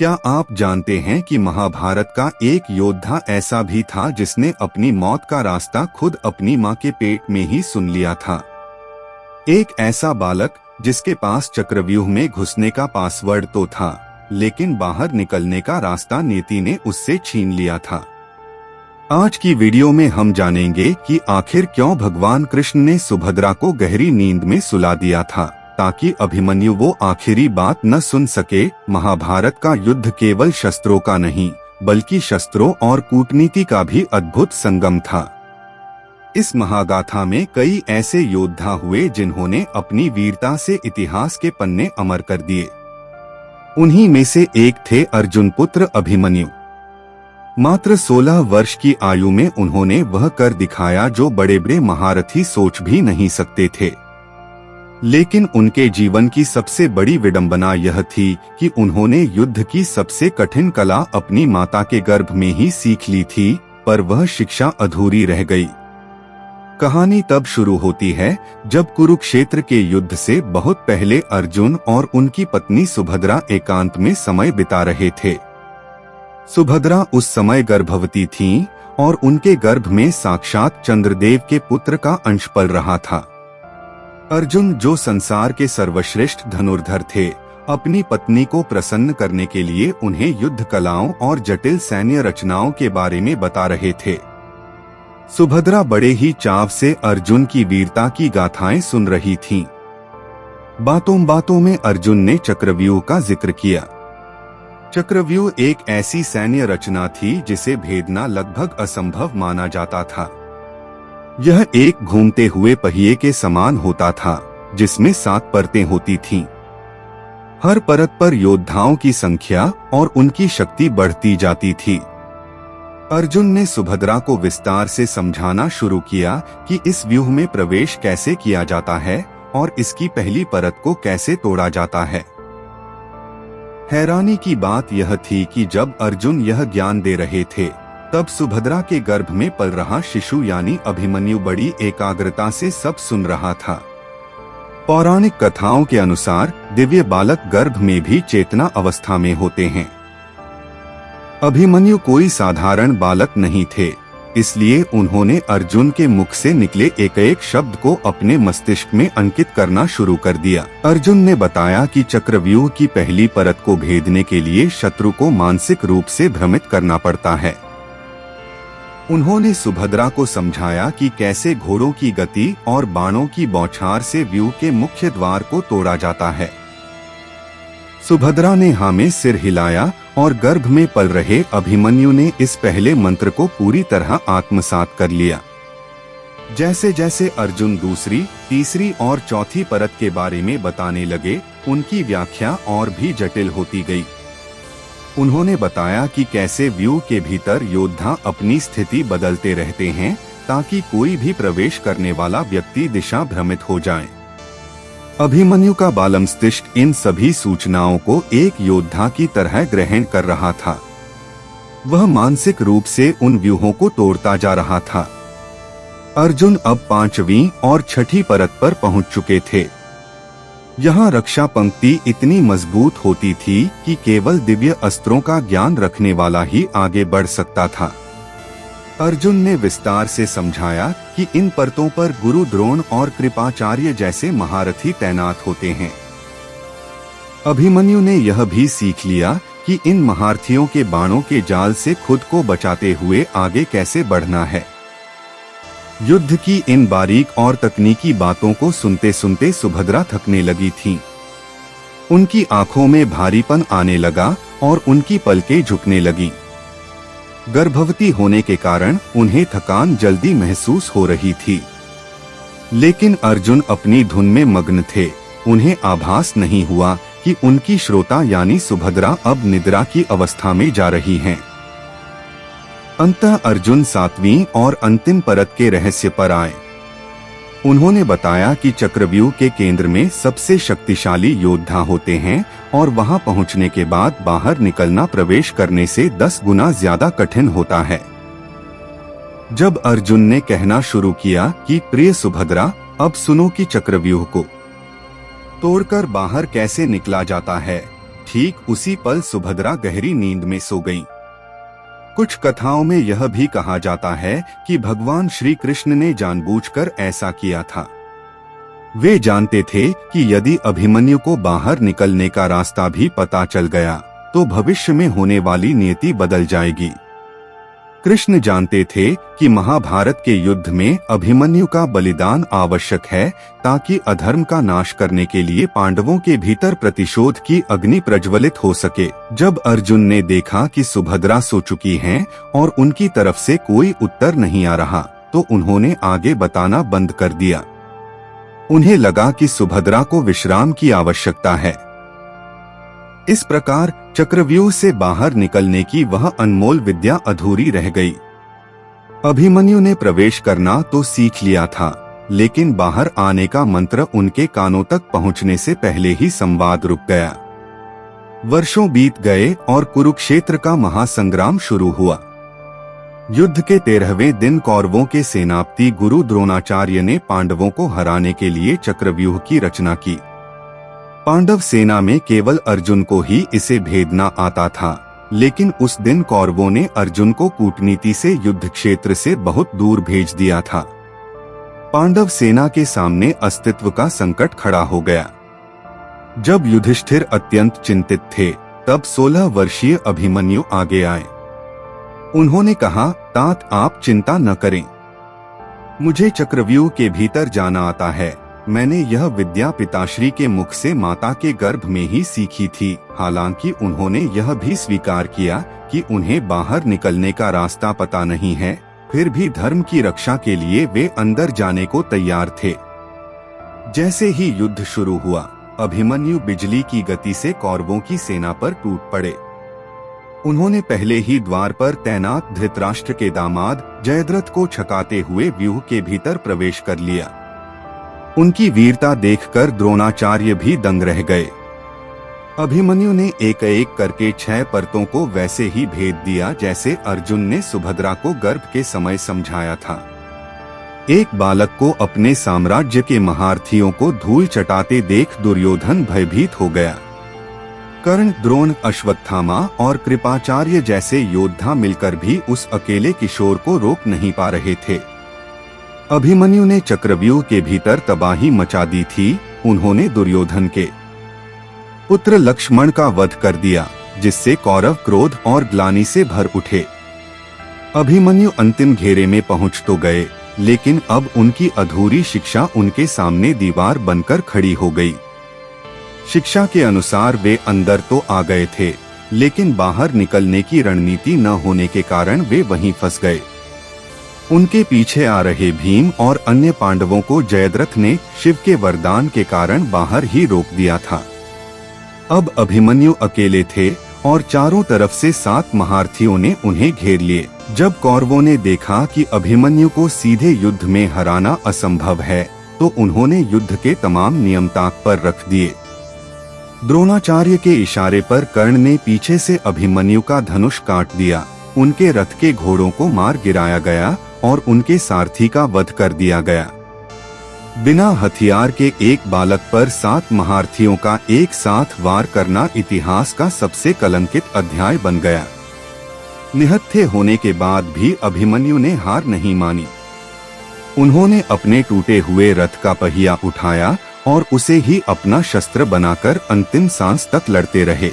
क्या आप जानते हैं कि महाभारत का एक योद्धा ऐसा भी था जिसने अपनी मौत का रास्ता खुद अपनी मां के पेट में ही सुन लिया था। एक ऐसा बालक जिसके पास चक्रव्यूह में घुसने का पासवर्ड तो था, लेकिन बाहर निकलने का रास्ता नियति ने उससे छीन लिया था। आज की वीडियो में हम जानेंगे कि आखिर क्यों भगवान कृष्ण ने सुभद्रा को गहरी नींद में सुला दिया था, ताकि अभिमन्यु वो आखिरी बात न सुन सके। महाभारत का युद्ध केवल शस्त्रों का नहीं, बल्कि शस्त्रों और कूटनीति का भी अद्भुत संगम था। इस महागाथा में कई ऐसे योद्धा हुए जिन्होंने अपनी वीरता से इतिहास के पन्ने अमर कर दिए। उन्हीं में से एक थे अर्जुन पुत्र अभिमन्यु। मात्र 16 वर्ष की आयु में उन्होंने वह कर दिखाया जो बड़े बड़े महारथी सोच भी नहीं सकते थे। लेकिन उनके जीवन की सबसे बड़ी विडंबना यह थी कि उन्होंने युद्ध की सबसे कठिन कला अपनी माता के गर्भ में ही सीख ली थी, पर वह शिक्षा अधूरी रह गई। कहानी तब शुरू होती है जब कुरुक्षेत्र के युद्ध से बहुत पहले अर्जुन और उनकी पत्नी सुभद्रा एकांत में समय बिता रहे थे। सुभद्रा उस समय गर्भवती थीं और उनके गर्भ में साक्षात चंद्रदेव के पुत्र का अंश पल रहा था। अर्जुन, जो संसार के सर्वश्रेष्ठ धनुर्धर थे, अपनी पत्नी को प्रसन्न करने के लिए उन्हें युद्ध कलाओं और जटिल सैन्य रचनाओं के बारे में बता रहे थे। सुभद्रा बड़े ही चाव से अर्जुन की वीरता की गाथाएं सुन रही थीं। बातों बातों में अर्जुन ने चक्रव्यूह का जिक्र किया। चक्रव्यूह एक ऐसी सैन्य रचना थी जिसे भेदना लगभग असंभव माना जाता था। यह एक घूमते हुए पहिए के समान होता था, जिसमें 7 परतें होती थीं। हर परत पर योद्धाओं की संख्या और उनकी शक्ति बढ़ती जाती थी। अर्जुन ने सुभद्रा को विस्तार से समझाना शुरू किया कि इस व्यूह में प्रवेश कैसे किया जाता है और इसकी पहली परत को कैसे तोड़ा जाता है। हैरानी की बात यह थी कि जब अर्जुन यह ज्ञान दे रहे थे, तब सुभद्रा के गर्भ में पल रहा शिशु यानी अभिमन्यु बड़ी एकाग्रता से सब सुन रहा था। पौराणिक कथाओं के अनुसार दिव्य बालक गर्भ में भी चेतना अवस्था में होते हैं। अभिमन्यु कोई साधारण बालक नहीं थे, इसलिए उन्होंने अर्जुन के मुख से निकले एक-एक शब्द को अपने मस्तिष्क में अंकित करना शुरू कर दिया। अर्जुन ने बताया कि चक्रव्यूह की पहली परत को भेदने के लिए शत्रु को मानसिक रूप से भ्रमित करना पड़ता है। उन्होंने सुभद्रा को समझाया कि कैसे घोड़ों की गति और बाणों की बौछार से व्यूह के मुख्य द्वार को तोड़ा जाता है। सुभद्रा ने हाँ में सिर हिलाया और गर्भ में पल रहे अभिमन्यु ने इस पहले मंत्र को पूरी तरह आत्मसात कर लिया। जैसे जैसे अर्जुन दूसरी, तीसरी और चौथी परत के बारे में बताने लगे, उनकी व्याख्या और भी जटिल होती गई। उन्होंने बताया कि कैसे व्यूह के भीतर योद्धा अपनी स्थिति बदलते रहते हैं ताकि कोई भी प्रवेश करने वाला व्यक्ति दिशा भ्रमित हो जाए। अभिमन्यु का बाल मस्तिष्क इन सभी सूचनाओं को एक योद्धा की तरह ग्रहण कर रहा था। वह मानसिक रूप से उन व्यूहों को तोड़ता जा रहा था। अर्जुन अब 5वीं और 6ठी परत पर पहुंच चुके थे। यहाँ रक्षा पंक्ति इतनी मजबूत होती थी कि केवल दिव्य अस्त्रों का ज्ञान रखने वाला ही आगे बढ़ सकता था। अर्जुन ने विस्तार से समझाया कि इन परतों पर गुरु द्रोण और कृपाचार्य जैसे महारथी तैनात होते हैं। अभिमन्यु ने यह भी सीख लिया कि इन महारथियों के बाणों के जाल से खुद को बचाते हुए आगे कैसे बढ़ना है। युद्ध की इन बारीक और तकनीकी बातों को सुनते सुनते सुभद्रा थकने लगी थीं। उनकी आंखों में भारीपन आने लगा और उनकी पलकें झुकने लगीं। गर्भवती होने के कारण उन्हें थकान जल्दी महसूस हो रही थी। लेकिन अर्जुन अपनी धुन में मग्न थे। उन्हें आभास नहीं हुआ कि उनकी श्रोता यानी सुभद्रा अब निद्रा की अवस्था में जा रही हैं। अंततः अर्जुन 7वीं और अंतिम परत के रहस्य पर आए। उन्होंने बताया कि चक्रव्यूह के केंद्र में सबसे शक्तिशाली योद्धा होते हैं और वहां पहुंचने के बाद बाहर निकलना प्रवेश करने से 10 गुना ज्यादा कठिन होता है। जब अर्जुन ने कहना शुरू किया कि प्रिय सुभद्रा, अब सुनो कि चक्रव्यूह को तोड़कर बाहर कैसे निकला जाता है, ठीक उसी पल सुभद्रा गहरी नींद में सो गईं। कुछ कथाओं में यह भी कहा जाता है कि भगवान श्री कृष्ण ने जानबूझकर ऐसा किया था। वे जानते थे कि यदि अभिमन्यु को बाहर निकलने का रास्ता भी पता चल गया तो भविष्य में होने वाली नियति बदल जाएगी। कृष्ण जानते थे कि महाभारत के युद्ध में अभिमन्यु का बलिदान आवश्यक है ताकि अधर्म का नाश करने के लिए पांडवों के भीतर प्रतिशोध की अग्नि प्रज्वलित हो सके। जब अर्जुन ने देखा कि सुभद्रा सो चुकी हैं और उनकी तरफ से कोई उत्तर नहीं आ रहा तो उन्होंने आगे बताना बंद कर दिया। उन्हें लगा कि सुभद्रा को विश्राम की आवश्यकता है। इस प्रकार चक्रव्यूह से बाहर निकलने की वह अनमोल विद्या अधूरी रह गई। अभिमन्यु ने प्रवेश करना तो सीख लिया था, लेकिन बाहर आने का मंत्र उनके कानों तक पहुंचने से पहले ही संवाद रुक गया। वर्षों बीत गए और कुरुक्षेत्र का महासंग्राम शुरू हुआ। युद्ध के 13वें दिन कौरवों के सेनापति गुरु द्रोणाचार्य ने पांडवों को हराने के लिए चक्रव्यूह की रचना की। पांडव सेना में केवल अर्जुन को ही इसे भेदना आता था, लेकिन उस दिन कौरवों ने अर्जुन को कूटनीति से युद्ध क्षेत्र से बहुत दूर भेज दिया था। पांडव सेना के सामने अस्तित्व का संकट खड़ा हो गया। जब युधिष्ठिर अत्यंत चिंतित थे, तब 16 वर्षीय अभिमन्यु आगे आए। उन्होंने कहा, तात आप चिंता न करें, मुझे चक्रव्यूह के भीतर जाना आता है। मैंने यह विद्या पिताश्री के मुख से माता के गर्भ में ही सीखी थी। हालांकि उन्होंने यह भी स्वीकार किया कि उन्हें बाहर निकलने का रास्ता पता नहीं है, फिर भी धर्म की रक्षा के लिए वे अंदर जाने को तैयार थे। जैसे ही युद्ध शुरू हुआ, अभिमन्यु बिजली की गति से कौरवों की सेना पर टूट पड़े। उन्होंने पहले ही द्वार पर तैनात धृतराष्ट्र के दामाद जयद्रथ को छकाते हुए व्यूह के भीतर प्रवेश कर लिया। उनकी वीरता देखकर द्रोणाचार्य भी दंग रह गए। अभिमन्यु ने एक एक करके 6 परतों को वैसे ही भेद दिया जैसे अर्जुन ने सुभद्रा को गर्भ के समय समझाया था। एक बालक को अपने साम्राज्य के महारथियों को धूल चटाते देख दुर्योधन भयभीत हो गया। कर्ण, द्रोण, अश्वत्थामा और कृपाचार्य जैसे योद्धा मिलकर भी उस अकेले किशोर को रोक नहीं पा रहे थे। अभिमन्यु ने चक्रव्यूह के भीतर तबाही मचा दी थी। उन्होंने दुर्योधन के पुत्र लक्ष्मण का वध कर दिया, जिससे कौरव क्रोध और ग्लानि से भर उठे। अभिमन्यु अंतिम घेरे में पहुंच तो गए, लेकिन अब उनकी अधूरी शिक्षा उनके सामने दीवार बनकर खड़ी हो गई। शिक्षा के अनुसार वे अंदर तो आ गए थे, लेकिन बाहर निकलने की रणनीति न होने के कारण वे वहीं फंस गए। उनके पीछे आ रहे भीम और अन्य पांडवों को जयद्रथ ने शिव के वरदान के कारण बाहर ही रोक दिया था। अब अभिमन्यु अकेले थे और चारों तरफ से 7 महारथियों ने उन्हें घेर लिए। जब कौरवों ने देखा कि अभिमन्यु को सीधे युद्ध में हराना असंभव है, तो उन्होंने युद्ध के तमाम नियम ताक पर रख दिए। द्रोणाचार्य के इशारे पर कर्ण ने पीछे से अभिमन्यु का धनुष काट दिया। उनके रथ के घोड़ों को मार गिराया गया और उनके सारथी का वध कर दिया गया। बिना हथियार के एक बालक पर 7 महारथियों का एक साथ वार करना इतिहास का सबसे कलंकित अध्याय बन गया। निहत्थे होने के बाद भी अभिमन्यु ने हार नहीं मानी। उन्होंने अपने टूटे हुए रथ का पहिया उठाया और उसे ही अपना शस्त्र बनाकर अंतिम सांस तक लड़ते रहे।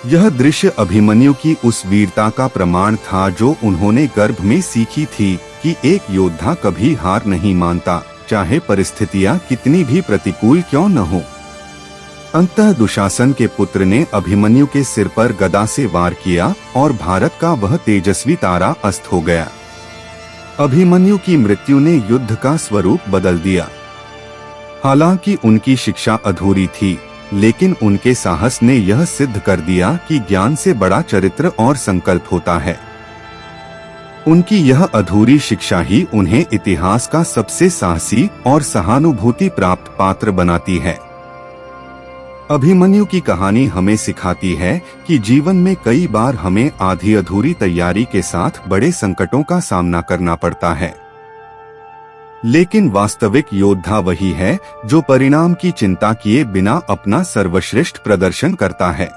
यह दृश्य अभिमन्यु की उस वीरता का प्रमाण था जो उन्होंने गर्भ में सीखी थी कि एक योद्धा कभी हार नहीं मानता, चाहे परिस्थितियां कितनी भी प्रतिकूल क्यों न हो। अंततः दुशासन के पुत्र ने अभिमन्यु के सिर पर गदा से वार किया और भारत का वह तेजस्वी तारा अस्त हो गया। अभिमन्यु की मृत्यु ने युद्ध का स्वरूप बदल दिया। हालांकि उनकी शिक्षा अधूरी थी, लेकिन उनके साहस ने यह सिद्ध कर दिया कि ज्ञान से बड़ा चरित्र और संकल्प होता है। उनकी यह अधूरी शिक्षा ही उन्हें इतिहास का सबसे साहसी और सहानुभूति प्राप्त पात्र बनाती है। अभिमन्यु की कहानी हमें सिखाती है कि जीवन में कई बार हमें आधी अधूरी तैयारी के साथ बड़े संकटों का सामना करना पड़ता है। लेकिन वास्तविक योद्धा वही है जो परिणाम की चिंता किए बिना अपना सर्वश्रेष्ठ प्रदर्शन करता है।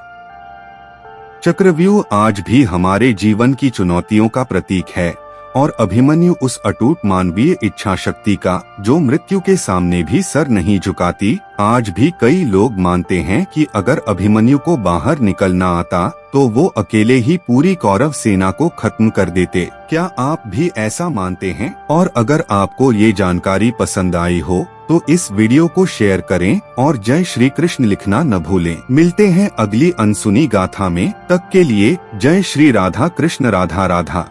चक्रव्यूह आज भी हमारे जीवन की चुनौतियों का प्रतीक है और अभिमन्यु उस अटूट मानवीय इच्छा शक्ति का जो मृत्यु के सामने भी सर नहीं झुकाती। आज भी कई लोग मानते हैं कि अगर अभिमन्यु को बाहर निकलना आता तो वो अकेले ही पूरी कौरव सेना को खत्म कर देते। क्या आप भी ऐसा मानते हैं? और अगर आपको ये जानकारी पसंद आई हो तो इस वीडियो को शेयर करें और जय श्री कृष्ण लिखना न भूलें। मिलते हैं अगली अनसुनी गाथा में, तब के लिए जय श्री राधा कृष्ण राधा राधा।